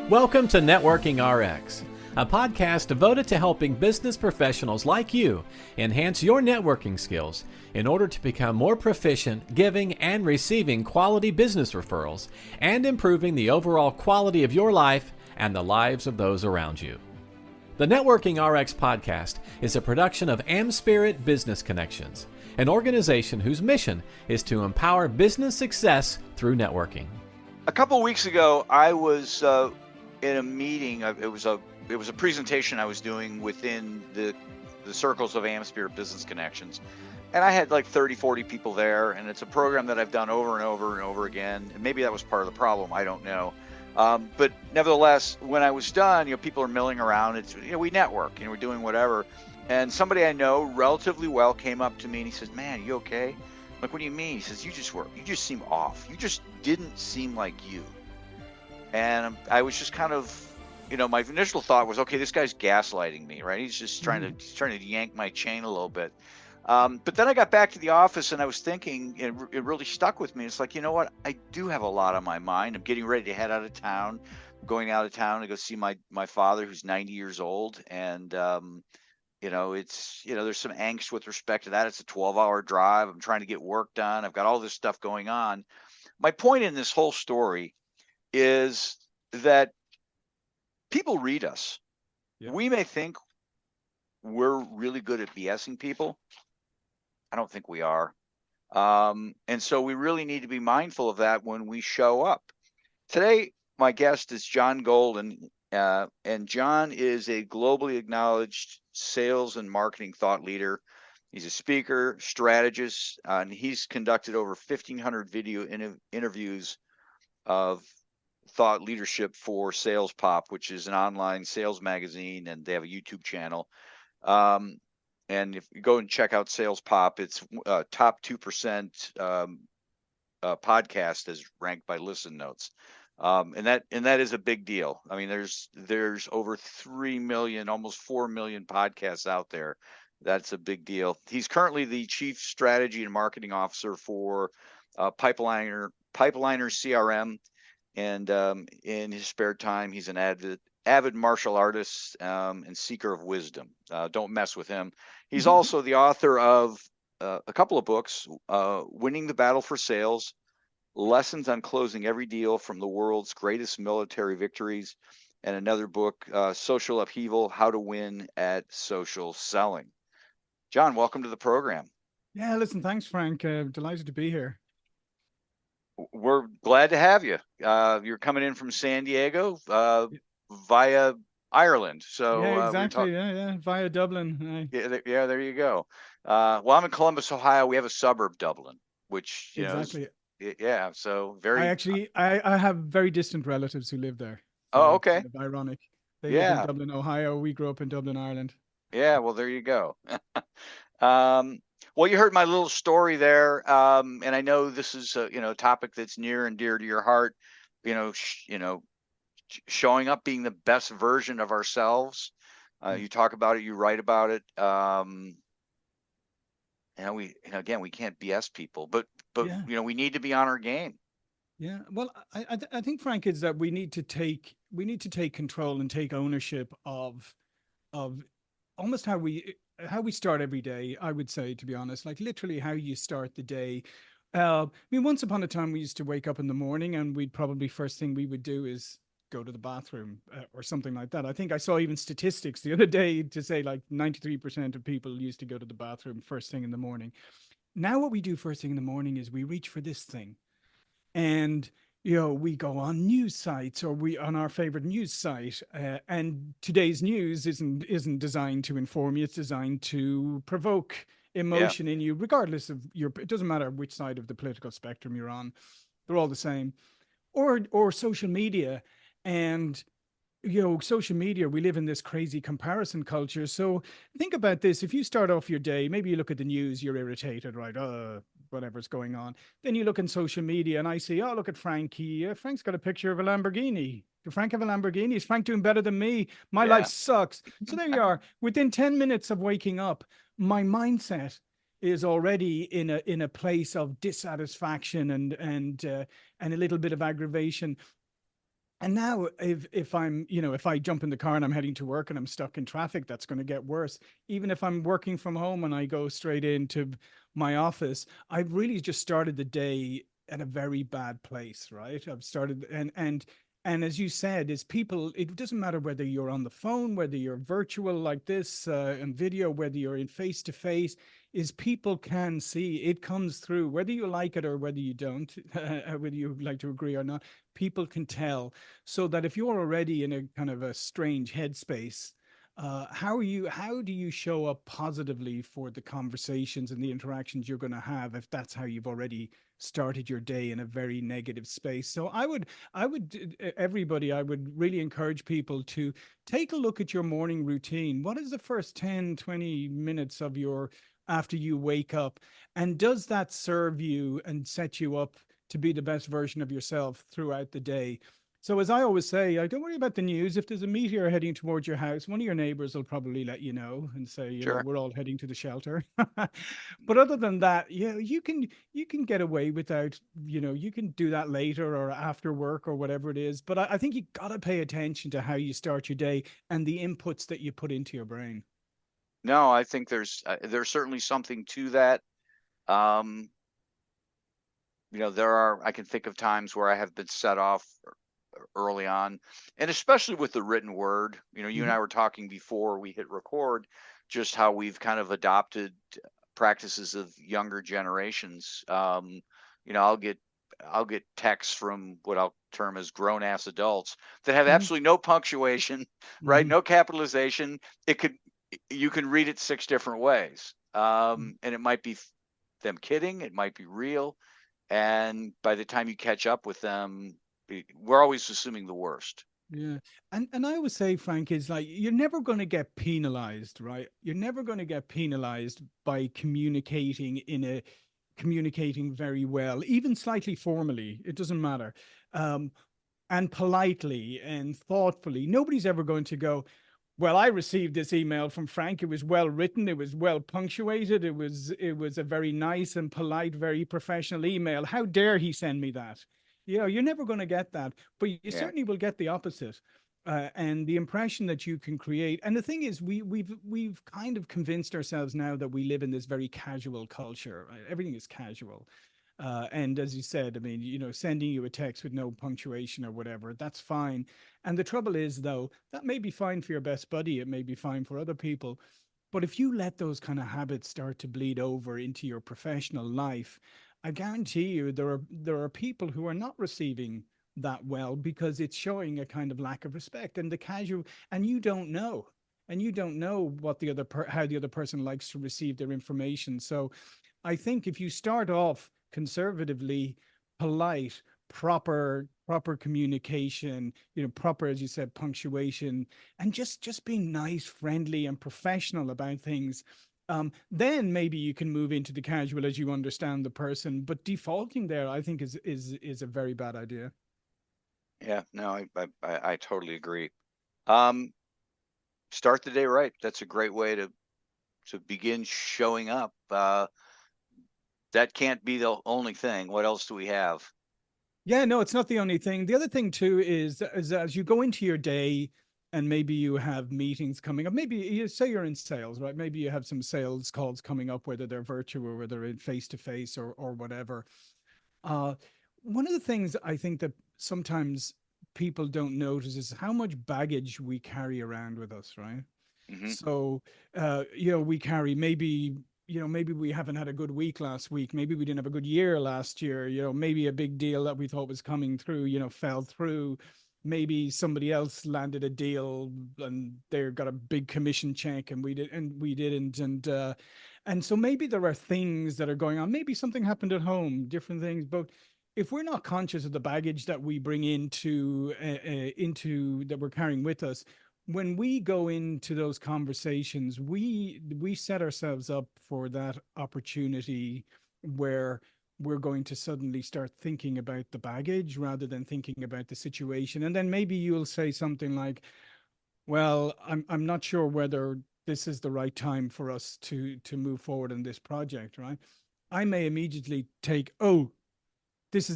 Welcome to Networking RX, a podcast devoted to helping business professionals like you enhance your networking skills in order to become more proficient giving and receiving quality business referrals and improving the overall quality of your life and the lives of those around you. The Networking RX podcast is a production of AmSpirit Business Connections, an organization whose mission is to empower business success through networking. A couple of weeks ago, I was in a meeting. It was a presentation I was doing within the circles of AmSpirit Business Connections, and I had like 30, 40 people there. And it's a program that I've done over and over and over again. And maybe that was part of the problem. I don't know. But nevertheless, when I was done, people are milling around. It's we network, we're doing whatever. And somebody I know relatively well came up to me and he says, "Man, you okay?" I'm like, "What do you mean?" He says, "You just seem off. You just didn't seem like you." And I was just kind of, my initial thought was, okay, this guy's gaslighting me, right? He's just trying to yank my chain a little bit. But then I got back to the office and I was thinking, it really stuck with me. It's like, you know what? I do have a lot on my mind. I'm getting ready to head out of town. I'm going out of town to go see my father, who's 90 years old. And, it's, there's some angst with respect to that. It's a 12-hour drive. I'm trying to get work done. I've got all this stuff going on. My point in this whole story is that people read us. Yeah. We may think we're really good at BSing people. I don't think we are. And so we really need to be mindful of that when we show up. Today, my guest is John Golden, and John is a globally acknowledged sales and marketing thought leader. He's a speaker, strategist, and he's conducted over 1,500 video interviews of thought leadership for Sales Pop, which is an online sales magazine, and they have a YouTube channel. And if you go and check out Sales Pop, it's top 2% podcast as ranked by Listen Notes. And that is a big deal. I mean, there's over 3 million, almost 4 million podcasts out there. That's a big deal. He's currently the Chief Strategy and Marketing Officer for Pipeliner CRM. And in his spare time, he's an avid martial artist and seeker of wisdom. Don't mess with him. He's also the author of a couple of books, Winning the Battle for Sales, Lessons on Closing Every Deal from the World's Greatest Military Victories, and another book, Social Upheaval, How to Win at Social Selling. John, welcome to the program. Yeah, listen, thanks, Frank. Delighted to be here. We're glad to have you. You're coming in from San Diego via Ireland. So yeah, exactly. Via Dublin. Yeah, there you go. Well, I'm in Columbus, Ohio. We have a suburb, Dublin, which exactly. Yeah. So very. I have very distant relatives who live there. So oh, okay. Kind of ironic. They live in Dublin, Ohio. We grew up in Dublin, Ireland. Yeah. Well, there you go. Well, you heard my little story there, and I know this is a topic that's near and dear to your heart. Showing up, being the best version of ourselves. You talk about it, you write about it. We can't BS people, but yeah. We need to be on our game. Yeah. Well, I think, Frank, is that we need to take control and take ownership of almost how we start every day, I would say, to be honest, like literally how you start the day. Once upon a time, we used to wake up in the morning and we'd probably first thing we would do is go to the bathroom or something like that. I think I saw even statistics the other day to say like 93% of people used to go to the bathroom first thing in the morning. Now what we do first thing in the morning is we reach for this thing. And we go on news sites or we on our favorite news site, and today's news isn't designed to inform you. It's designed to provoke emotion in you, regardless of it doesn't matter which side of the political spectrum you're on. They're all the same. Or social media. And social media, we live in this crazy comparison culture. So think about this. If you start off your day, maybe you look at the news, you're irritated, right? Whatever's going on. Then you look on social media and I see, oh, look at Frank. Frank's got a picture of a Lamborghini. Does Frank have a Lamborghini? Is Frank doing better than me? My life sucks. So there you are. Within 10 minutes of waking up, my mindset is already in a place of dissatisfaction and a little bit of aggravation. And now if I'm, if I jump in the car and I'm heading to work and I'm stuck in traffic, that's going to get worse. Even if I'm working from home and I go straight into my office, I've really just started the day at a very bad place, right? I've started, and as you said, is people, it doesn't matter whether you're on the phone, whether you're virtual like this, and video, whether you're in face to face, is people can see it comes through, whether you like it or whether you don't, whether you like to agree or not, people can tell. So that if you're already in a kind of a strange headspace, how do you show up positively for the conversations and the interactions you're going to have if that's how you've already started your day in a very negative space? So everybody, I would really encourage people to take a look at your morning routine. What is the first 10-20 minutes of your after you wake up, and does that serve you and set you up to be the best version of yourself throughout the day? So as I always say, I don't worry about the news. If there's a meteor heading towards your house, one of your neighbors will probably let you know and say, Sure. we're all heading to the shelter. But other than that, you can get away without, you can do that later or after work or whatever it is. But I think you got to pay attention to how you start your day and the inputs that you put into your brain. No, I think there's certainly something to that. Um, I can think of times where I have been set off early on, and especially with the written word. You and Mhm. I were talking before we hit record, just how we've kind of adopted practices of younger generations. You know, I'll get I'll get texts from what I'll term as grown ass adults that have Mhm. absolutely no punctuation, right? Mhm. No capitalization. You can read it six different ways. And it might be them kidding, it might be real. And by the time you catch up with them, we're always assuming the worst. Yeah. And I would say, Frank, is like you're never going to get penalized, right? You're never going to get penalized by communicating very well, even slightly formally. It doesn't matter. Um, and politely and thoughtfully. Nobody's ever going to go, well, I received this email from Frank. It was well written. It was well punctuated. It was a very nice and polite, very professional email. How dare he send me that? You're never going to get that, but you Yeah. certainly will get the opposite. And the impression that you can create. And the thing is, we've kind of convinced ourselves now that we live in this very casual culture. Right? Everything is casual. And as you said, I mean, sending you a text with no punctuation or whatever, that's fine. And the trouble is, though, that may be fine for your best buddy. It may be fine for other people. But if you let those kind of habits start to bleed over into your professional life, I guarantee you there are people who are not receiving that well because it's showing a kind of lack of respect and the casual, and you don't know what how the other person likes to receive their information. So I think if you start off conservatively, polite, proper communication, proper, as you said, punctuation, and just being nice, friendly, and professional about things, then maybe you can move into the casual as you understand the person. But defaulting there, I think, is a very bad idea. Yeah. No, I totally agree. Um, Start the day right. That's a great way to begin showing up. That can't be the only thing. What else do we have? Yeah, no, it's not the only thing. The other thing too is as you go into your day and maybe you have meetings coming up, maybe you say you're in sales, right? Maybe you have some sales calls coming up, whether they're virtual or whether in face to face or whatever. Uh, One of the things I think that sometimes people don't notice is how much baggage we carry around with us, right? Hmm. So, we carry maybe we haven't had a good week last week. Maybe we didn't have a good year last year. Maybe a big deal that we thought was coming through, fell through. Maybe somebody else landed a deal and they got a big commission check and we didn't. And so maybe there are things that are going on. Maybe something happened at home, different things. But if we're not conscious of the baggage that we bring into that we're carrying with us, when we go into those conversations, we set ourselves up for that opportunity where we're going to suddenly start thinking about the baggage rather than thinking about the situation. And then maybe you'll say something like, well, I'm not sure whether this is the right time for us to move forward in this project, right? I may immediately take, oh,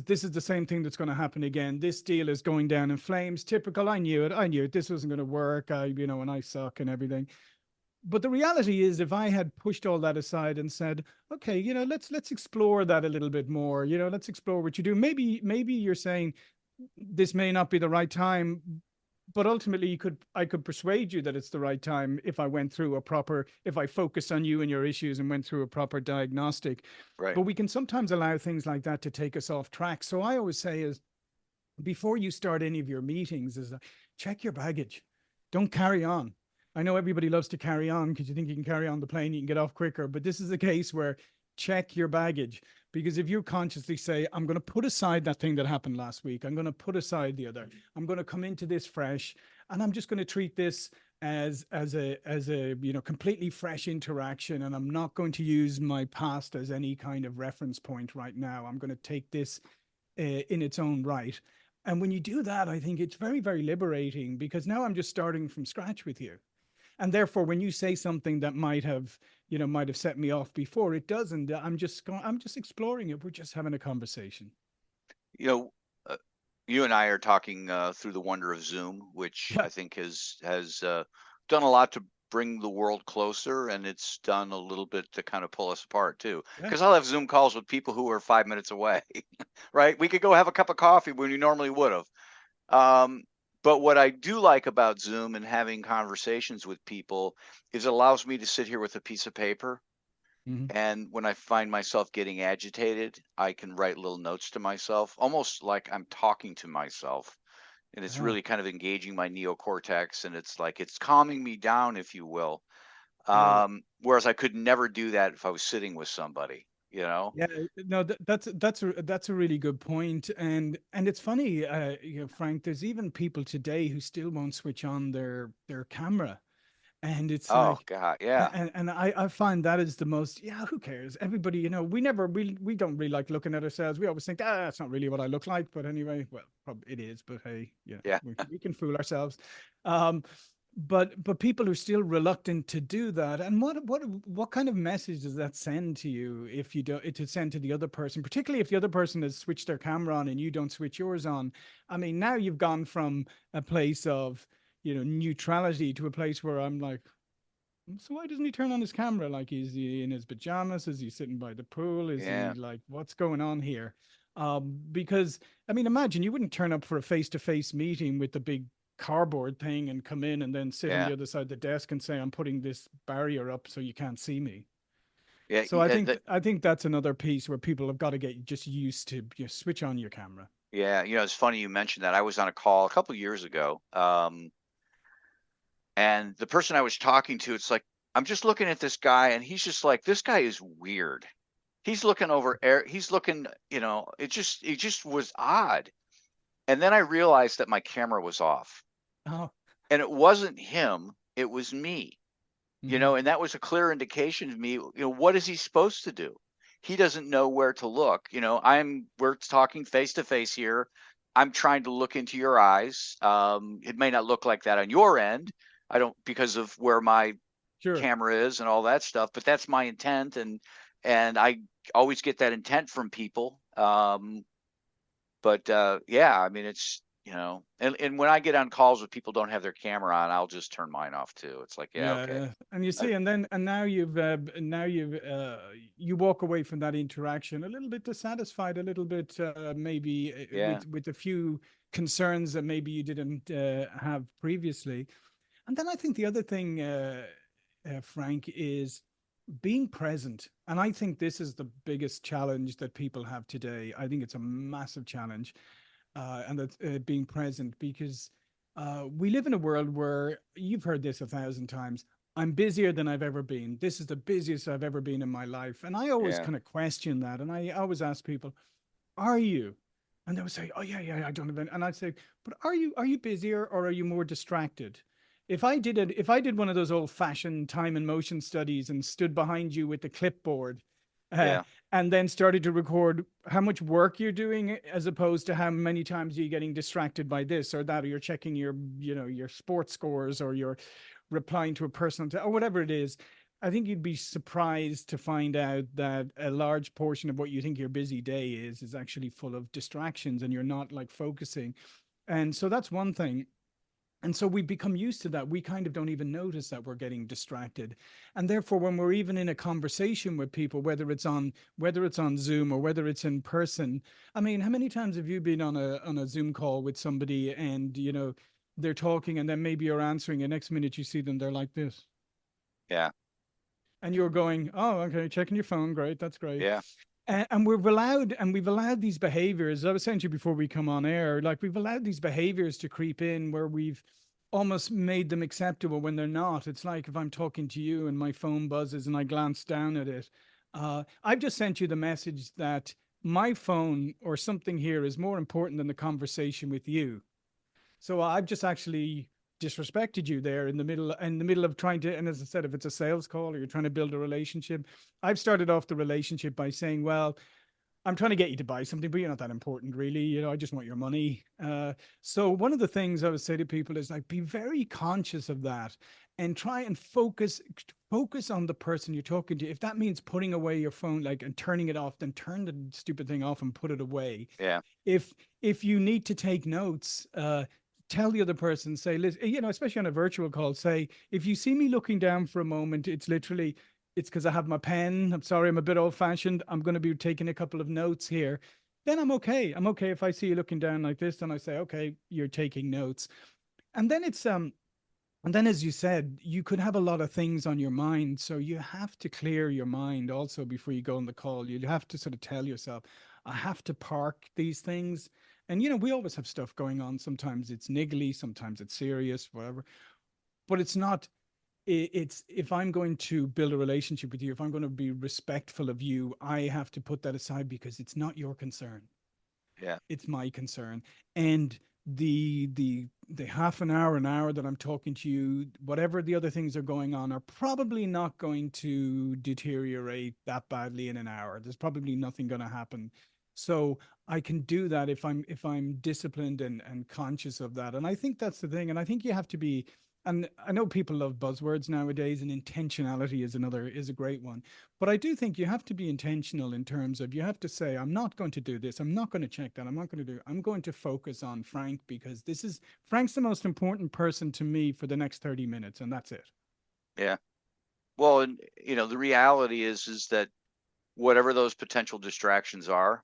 this is the same thing that's going to happen again. This deal is going down in flames. Typical. I knew it. I knew it. This wasn't going to work. And I suck and everything. But the reality is, if I had pushed all that aside and said, okay, let's explore that a little bit more, let's explore what you do. Maybe you're saying this may not be the right time, but ultimately I could persuade you that it's the right time if I focus on you and your issues and went through a proper diagnostic. Right. But we can sometimes allow things like that to take us off track. So I always say is, before you start any of your meetings, is check your baggage. Don't carry on. I know everybody loves to carry on because you think you can carry on the plane, you can get off quicker, but this is a case where check your baggage. Because if you consciously say, I'm going to put aside that thing that happened last week, I'm going to put aside the other, I'm going to come into this fresh, and I'm just going to treat this as a completely fresh interaction, and I'm not going to use my past as any kind of reference point right now. I'm going to take this in its own right. And when you do that, I think it's very, very liberating, because now I'm just starting from scratch with you. And therefore, when you say something that might have set me off before, it doesn't. I'm just exploring it. We're just having a conversation. You and I are talking through the wonder of Zoom, which Yeah. I think has done a lot to bring the world closer, and it's done a little bit to kind of pull us apart too. Yeah. Because I'll have Zoom calls with people who are 5 minutes away, right? We could go have a cup of coffee when we normally would have. But what I do like about Zoom and having conversations with people is it allows me to sit here with a piece of paper. Mhm. And when I find myself getting agitated, I can write little notes to myself, almost like I'm talking to myself. And it's Yeah. really kind of engaging my neocortex. And it's like it's calming me down, if you will. Yeah. Whereas I could never do that if I was sitting with somebody, Yeah, no, that's a really good point. And it's funny, Frank, there's even people today who still won't switch on their camera. And it's Oh, like, God. Yeah. and I find that is the most, yeah, who cares? Everybody, we don't really like looking at ourselves. We always think, that's not really what I look like. But anyway, well, probably it is, but hey, Yeah. we can fool ourselves. But people are still reluctant to do that. And what kind of message does that send to you if you don't, to send to the other person, particularly if the other person has switched their camera on and you don't switch yours on? I mean, now you've gone from a place of, neutrality to a place where I'm like, so why doesn't he turn on his camera? Like, is he in his pajamas? Is he sitting by the pool? Is he Yeah. like, what's going on here? Because I mean, imagine you wouldn't turn up for a face-to-face meeting with the big cardboard thing and come in and then sit on Yeah. the other side of the desk and say, I'm putting this barrier up so you can't see me. Yeah. So I think that's another piece where people have got to get just used to just switch on your camera. Yeah. It's funny you mentioned that. I was on a call a couple years ago. And the person I was talking to, it's like, I'm just looking at this guy and he's just like, this guy is weird. He's looking over air. He's looking, it just was odd. And then I realized that my camera was off Oh, and it wasn't him. It was me, mhm. and that was a clear indication to me, what is he supposed to do? He doesn't know where to look. We're talking face to face here. I'm trying to look into your eyes. It may not look like that on your end. I don't, because of where my Sure. camera is and all that stuff, but that's my intent. And I always get that intent from people. But yeah, I mean, it's, and when I get on calls with people don't have their camera on, I'll just turn mine off too. It's like, yeah, Yeah, okay. yeah. And you see, and now you walk away from that interaction a little bit dissatisfied, a little bit maybe Yeah. with a few concerns that maybe you didn't have previously. And then I think the other thing, Frank, is being present. And I think this is the biggest challenge that people have today. I think it's a massive challenge, and that's being present, because we live in a world where you've heard this 1,000 times. I'm busier than I've ever been. This is the busiest I've ever been in my life. And I always Yeah. kind of question that. And I always ask people, are you? And they would say, oh yeah, I don't have any. And I'd say, but are you busier, or are you more distracted? If I did one of those old fashioned time and motion studies and stood behind you with the clipboard, uh, Yeah. and then started to record how much work you're doing, as opposed to how many times you're getting distracted by this or that, or you're checking your, your sports scores, or you're replying to a personal or whatever it is, I think you'd be surprised to find out that a large portion of what you think your busy day is actually full of distractions, and you're not like focusing. And so that's one thing. And so we become used to that. We kind of don't even notice that we're getting distracted. And therefore, when we're even in a conversation with people, whether it's on Zoom or whether it's in person, I mean, how many times have you been on a Zoom call with somebody, and they're talking, and then maybe you're answering, and next minute you see them, they're like this. Yeah. And you're going, oh, okay, checking your phone. Great. That's great. Yeah. And we've allowed these behaviors. I was saying to you before we come on air, like we've allowed these behaviors to creep in where we've almost made them acceptable when they're not. It's like if I'm talking to you and my phone buzzes and I glance down at it, I've just sent you the message that my phone or something here is more important than the conversation with you. So I've just actually disrespected you there in the middle of trying to, and as I said, if it's a sales call or you're trying to build a relationship, I've started off the relationship by saying, well, I'm trying to get you to buy something, but you're not that important, really. I just want your money. So one of the things I would say to people is like, be very conscious of that and try and focus on the person you're talking to. If that means putting away your phone, like, and turning it off, then turn the stupid thing off and put it away. Yeah. If you need to take notes, tell the other person, say, listen, especially on a virtual call, say, if you see me looking down for a moment, it's because I have my pen. I'm sorry, I'm a bit old fashioned. I'm going to be taking a couple of notes here. Then I'm okay. I'm okay if I see you looking down like this, then I say, okay, you're taking notes. And then and then, as you said, you could have a lot of things on your mind. So you have to clear your mind also before you go on the call. You have to sort of tell yourself, I have to park these things. And, we always have stuff going on. Sometimes it's niggly, sometimes it's serious, whatever. But it's not, it's if I'm going to build a relationship with you, if I'm going to be respectful of you, I have to put that aside because it's not your concern. Yeah. It's my concern. And the half an hour that I'm talking to you, whatever the other things are going on, are probably not going to deteriorate that badly in an hour. There's probably nothing going to happen. So I can do that if I'm disciplined and conscious of that. And I think that's the thing. And I think you have to be, and I know people love buzzwords nowadays, and intentionality is a great one. But I do think you have to be intentional in terms of, you have to say, I'm not going to do this. I'm not going to check that. I'm going to focus on Frank, because Frank's the most important person to me for the next 30 minutes. And that's it. Yeah. Well, and the reality is that whatever those potential distractions are,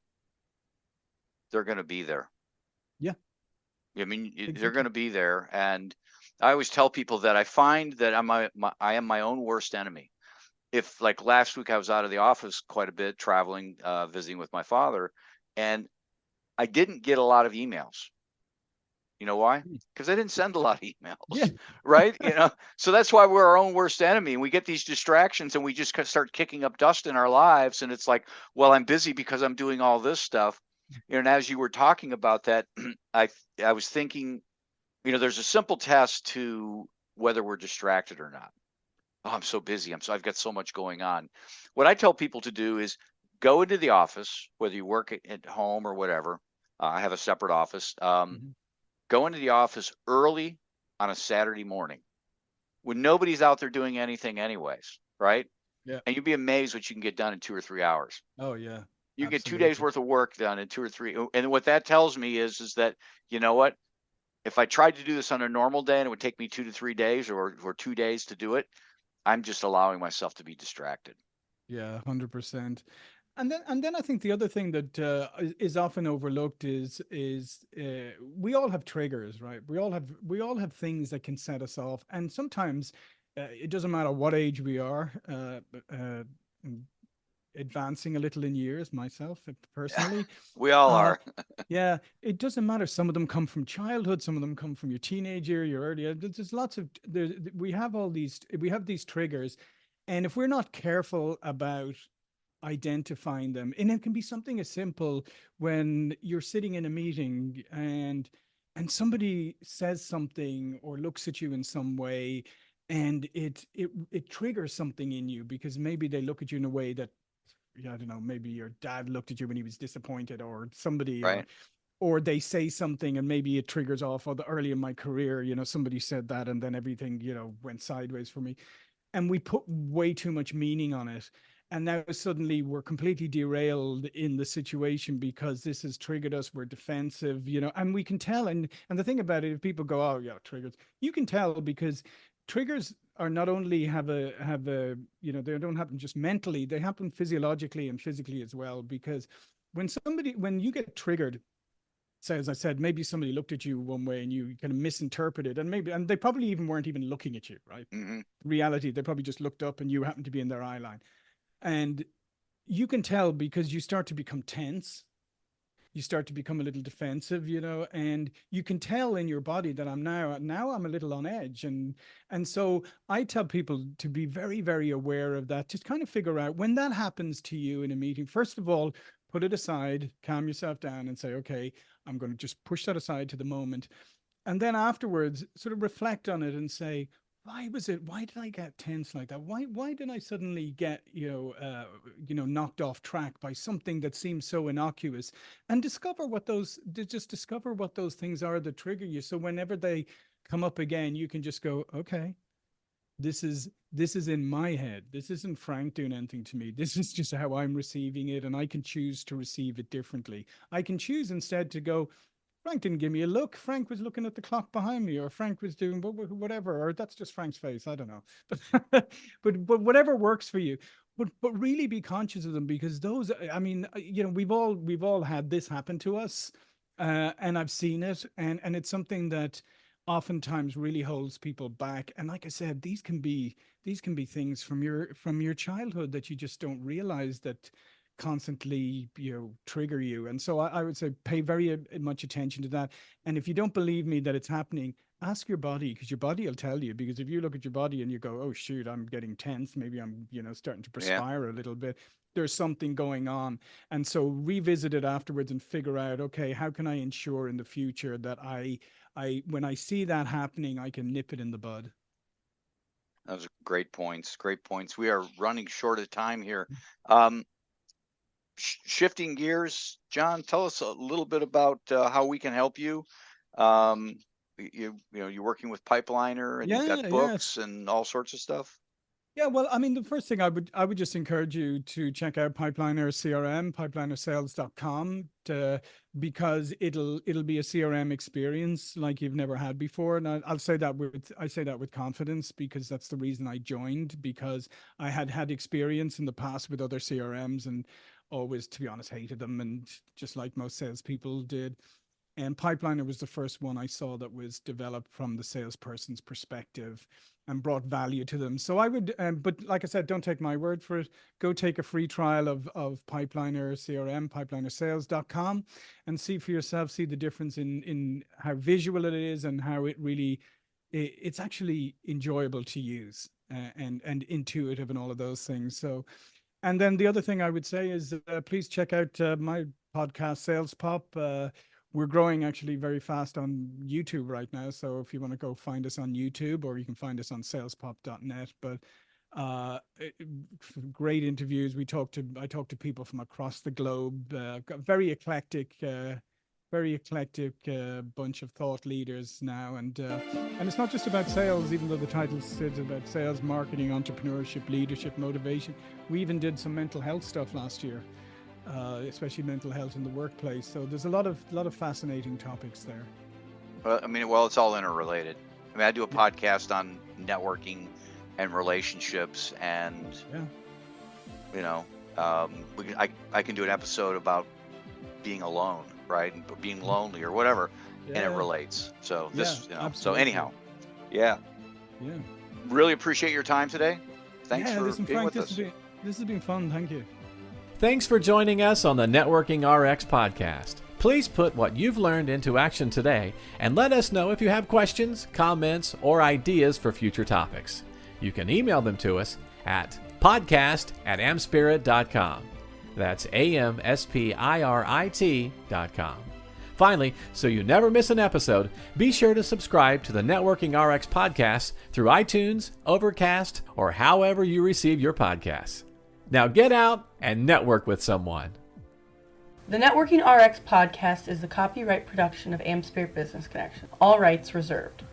they're going to be there. Yeah. I mean, Exactly. they're going to be there. And I always tell people that I find that I am my own worst enemy. If, like, last week I was out of the office quite a bit, traveling, visiting with my father, and I didn't get a lot of emails. You know why? Because I didn't send a lot of emails. Yeah. Right. So that's why we're our own worst enemy. And we get these distractions and we just start kicking up dust in our lives. And it's like, well, I'm busy because I'm doing all this stuff. And as you were talking about that, I was thinking, there's a simple test to whether we're distracted or not. Oh, I'm so busy. I've got so much going on. What I tell people to do is go into the office, whether you work at home or whatever. I have a separate office. Go into the office early on a Saturday morning when nobody's out there doing anything anyways, right? Yeah. And you'd be amazed what you can get done in 2 or 3 hours. Oh, yeah. You get 2 days worth of work done in 2 or 3. And what that tells me is that, you know what? If I tried to do this on a normal day and it would take me 2 to 3 days or 2 days to do it, I'm just allowing myself to be distracted. Yeah, 100%. And then I think the other thing that is often overlooked is we all have triggers, right? We all have things that can set us off, and sometimes it doesn't matter what age we are. Advancing a little in years, myself personally, we all are. Yeah, it doesn't matter. Some of them come from childhood, some of them come from your teenager, your early. There's lots of we have these triggers, and if we're not careful about identifying them, and it can be something as simple when you're sitting in a meeting and somebody says something or looks at you in some way, and it triggers something in you because maybe they look at you in a way that, I don't know, maybe your dad looked at you when he was disappointed, or somebody, right. Or they say something and maybe it triggers off. Or early in my career, somebody said that and then everything, went sideways for me. and we put way too much meaning on it. And now suddenly we're completely derailed in the situation because this has triggered us. We're defensive, and we can tell. And the thing about it, if people go, "Oh yeah, triggers," you can tell because triggers are not only have a, they don't happen just mentally, they happen physiologically and physically as well. Because when you get triggered, so as I said, maybe somebody looked at you one way and you kind of misinterpreted, and they probably weren't even looking at you, right? Mm-hmm. Reality, they probably just looked up and you happened to be in their eye line. And you can tell because you start to become tense. You start to become a little defensive, and you can tell in your body that I'm a little on edge. And so I tell people to be very, very aware of that. Just kind of figure out when that happens to you in a meeting. First of all, put it aside, calm yourself down and say, okay, I'm going to just push that aside to the moment. And then afterwards, sort of reflect on it and say, why did I get tense like that? Why did I suddenly get, knocked off track by something that seems so innocuous? And discover what those things are that trigger you. So whenever they come up again, you can just go, okay, this is in my head. This isn't Frank doing anything to me. This is just how I'm receiving it. And I can choose to receive it differently. I can choose instead to go, Frank didn't give me a look. Frank was looking at the clock behind me, or Frank was doing whatever, or that's just Frank's face. I don't know, but whatever works for you. But really be conscious of them, because those. I mean, we've all had this happen to us, and I've seen it, and it's something that oftentimes really holds people back. And like I said, these can be things from your childhood that you just don't realize that constantly trigger you. And so I would say pay very much attention to that. And if you don't believe me that it's happening, ask your body, because your body will tell you. Because if you look at your body and you go, oh shoot, I'm getting tense, maybe I'm starting to perspire a little bit, there's something going on. And so revisit it afterwards and figure out, okay, how can I ensure in the future that I when I see that happening, I can nip it in the bud. Those are great points. We are running short of time here. Shifting gears, John, tell us a little bit about how we can help you. You're working with Pipeliner, and you've got books and all sorts of stuff. Yeah, well, I mean, the first thing I would just encourage you to check out Pipeliner CRM, pipelinersales.com, because it'll be a CRM experience like you've never had before. And I say that with confidence, because that's the reason I joined, because I had experience in the past with other CRMs and always, to be honest, hated them, and just like most salespeople did. And Pipeliner was the first one I saw that was developed from the salesperson's perspective and brought value to them. So I would, but like I said, don't take my word for it. Go take a free trial of Pipeliner CRM, pipelinersales.com, and see for yourself, see the difference in how visual it is and how it's actually enjoyable to use, and intuitive and all of those things. So, and then the other thing I would say is please check out my podcast, Sales Pop. We're growing actually very fast on YouTube right now. So if you want to go find us on YouTube, or you can find us on salespop.net. But great interviews. I talk to people from across the globe, very eclectic bunch of thought leaders now. And it's not just about sales, even though the title says about sales, marketing, entrepreneurship, leadership, motivation. We even did some mental health stuff last year. Especially mental health in the workplace. So there's a lot of fascinating topics there. Well, it's all interrelated. I do a podcast on networking and relationships, and I can do an episode about being alone, right, and being lonely or whatever, and it relates. So this, so anyhow, really appreciate your time today. Thanks for being with us. This has been fun. Thank you. Thanks for joining us on the Networking RX podcast. Please put what you've learned into action today, and let us know if you have questions, comments, or ideas for future topics. You can email them to us at podcast@amspirit.com. That's AmSpirit.com. Finally, so you never miss an episode, be sure to subscribe to the Networking RX podcast through iTunes, Overcast, or however you receive your podcasts. Now get out and network with someone. The Networking RX podcast is the copyright production of AmSpirit Business Connection. All rights reserved.